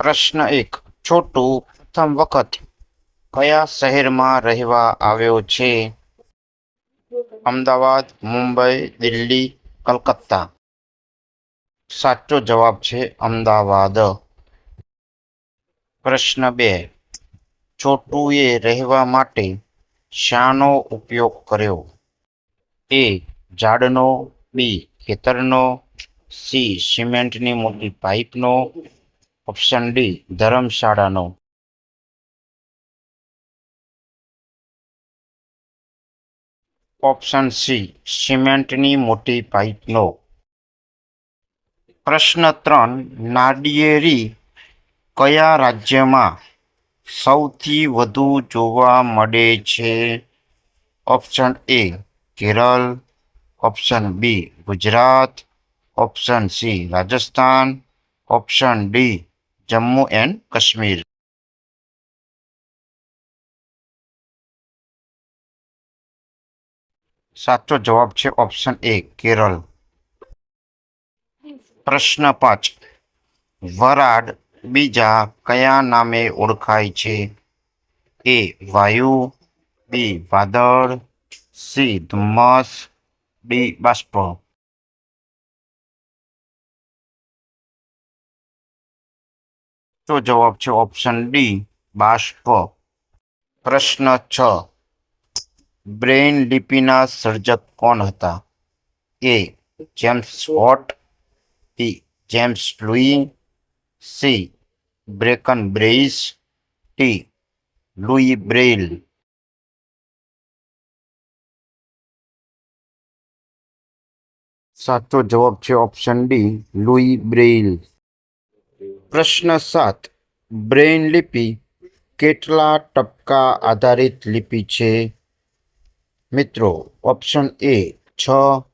પ્રશ્ન 1. છોટુ પ્રથમ વખત કયા શહેરમાં રહેવા આવ્યો છે? અમદાવાદ, મુંબઈ, દિલ્હી, કલકત્તા. સાચો જવાબ છે અમદાવાદ. પ્રશ્ન 2. છોટુએ રહેવા માટે શાનો ઉપયોગ કર્યો? એ. ઝાડનો, બી. ખેતરનો, સી. સિમેન્ટની મોટી પાઇપનો, ઓપ્શન ડી. ધર્મશાળાનો. Option C. સિમેન્ટની મોટી પાઇપનો. પ્રશ્ન 3. નાળિયેરી કયા રાજ્યમાં સૌથી વધુ જોવા મળે છે? Option A. Kerala, option B. Gujarat, option C. Rajasthan, option D. Jammu and Kashmir. સાચો જવાબ છે ઓપ્શન એ. કેરળ. પ્રશ્ન 5. વરાળ બીજા કયા નામે ઓળખાય છે? એ. વાયુ, બી. વાદળ, સી. ધુમ્મસ, ડી. બાષ્પ. તો જવાબ છે ઓપ્શન ડી. બાષ્પ. પ્રશ્ન 6. બ્રેઇલ લિપિના સર્જક કોણ હતા? A. James Watt, B. James Louis, C. Bacon Brace, D. Louis Braille. સાચો જવાબ છે ઓપ્શન ડી. Louis Braille. પ્રશ્ન 7. બ્રેઇલ લિપિ કેટલા ટપકા આધારિત લિપિ છે? મિત્રો, option A. 6,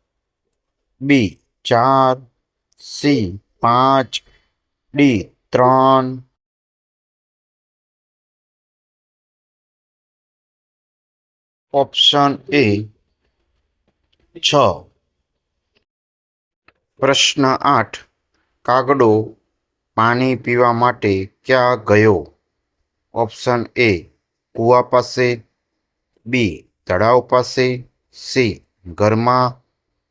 B. 4, C. 5, D. 3. Option A. 6. પ્રશ્ન 8. કાગડો પાણી પીવા માટે ક્યાં ગયો? Option A. કૂવા પાસે, બી. તળાવ પાસે, સી. ઘરમાં,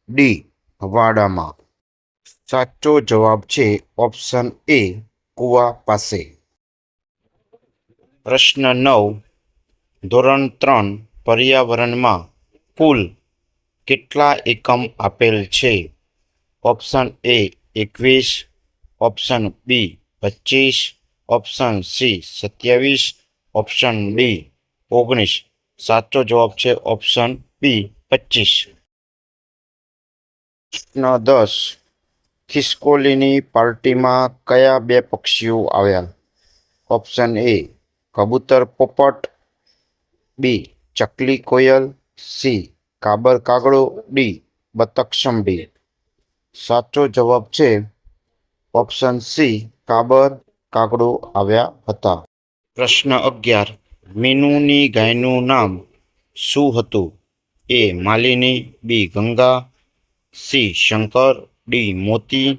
ડી. હવાડામાં. સાચો જવાબ છે ઓપ્શન એ. કૂવા પાસે. પ્રશ્ન 9. ધોરણ 3 પર્યાવરણમાં કુલ કેટલા એકમ આપેલ છે? Option A. 21, option B. 25, option C. 27, option D. 19. સાચો જવાબ છે ઓપ્શન બી. 25. પ્રશ્ન 10. ખિસકોલીની પાર્ટીમાં કયા બે પક્ષીઓ આવ્યા? Option A. કબૂતર પોપટ, બી. ચકલી કોયલ, સી. કાબર કાગડો, ડી. બતક સમડી. સાચો જવાબ છે ઓપ્શન સી. કાબર કાગડો આવ્યા હતા. પ્રશ્ન 11. મીનુની ગાયનું નામ શું હતું? એ. માલિની, બી. ગંગા, સી. શંકર, ડી. મોતી.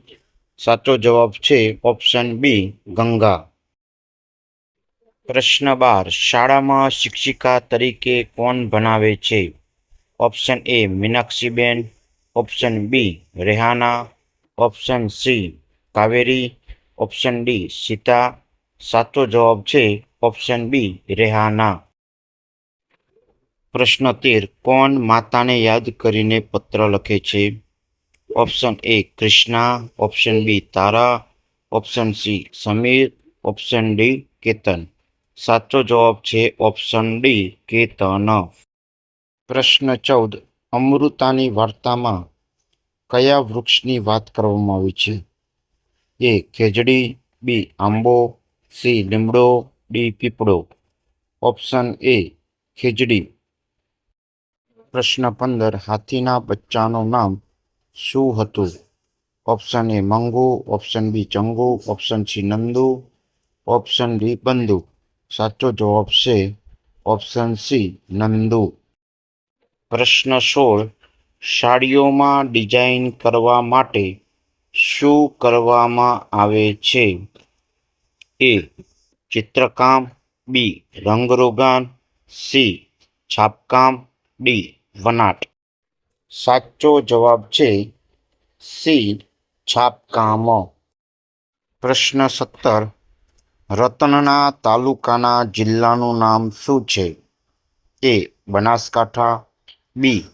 સાચો જવાબ છે ઓપ્શન બી. ગંગા. પ્રશ્ન 12. શાળામાં શિક્ષિકા તરીકે કોણ ભણાવે છે? Option A. Meenakshiben, option B. Rehana, option C. Kaveri, option D. Sita. સાચો જવાબ છે ઓપ્શન બી. રેહાના. પ્રશ્ન 13. કોણ માતાને યાદ કરીને પત્ર લખે છે? Option A. Krishna, option B. Tara, option C. Samir, option D. Ketan. સાચો જવાબ છે ઓપ્શન ડી. કેતન. પ્રશ્ન 14. અમૃતાની વાર્તામાં કયા વૃક્ષની વાત કરવામાં આવી છે? એ. ખેજડી, બી. આંબો, સી. લીમડો, ડી. પીપળો. Option A. ખેજડી. પ્રશ્ન 15. હાથીના બચ્ચાનું નામ શું હતું? Option A. Mangu, option B. Changu, option C. Nandu, option D. Bandu. સાચો જવાબ છે ઓપ્શન સી. નંદુ. પ્રશ્ન 16. સાડીઓમાં ડિઝાઇન કરવા માટે શું કરવામાં આવે છે? એ ચિત્રકામ, બી રંગરોગાન, સી છાપકામ, ડી વણાટ. સાચો જવાબ છે સી છાપકામ. પ્રશ્ન 17. રતનના તાલુકાના જિલ્લાનું નામ શું છે? એ બનાસકાંઠા, બી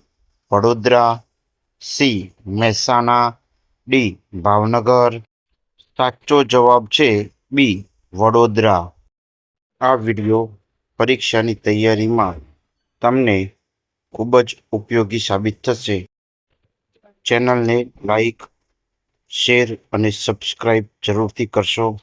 વડોદરા, સી મહેસાણા, ડી ભાવનગર. સાચો જવાબ છે બી વડોદરા. આ વિડિયો પરીક્ષાની તૈયારીમાં તમને ખૂબ જ ઉપયોગી સાબિત થશે. ચેનલને લાઈક, શેર અને સબસ્ક્રાઈબ જરૂરથી કરશો.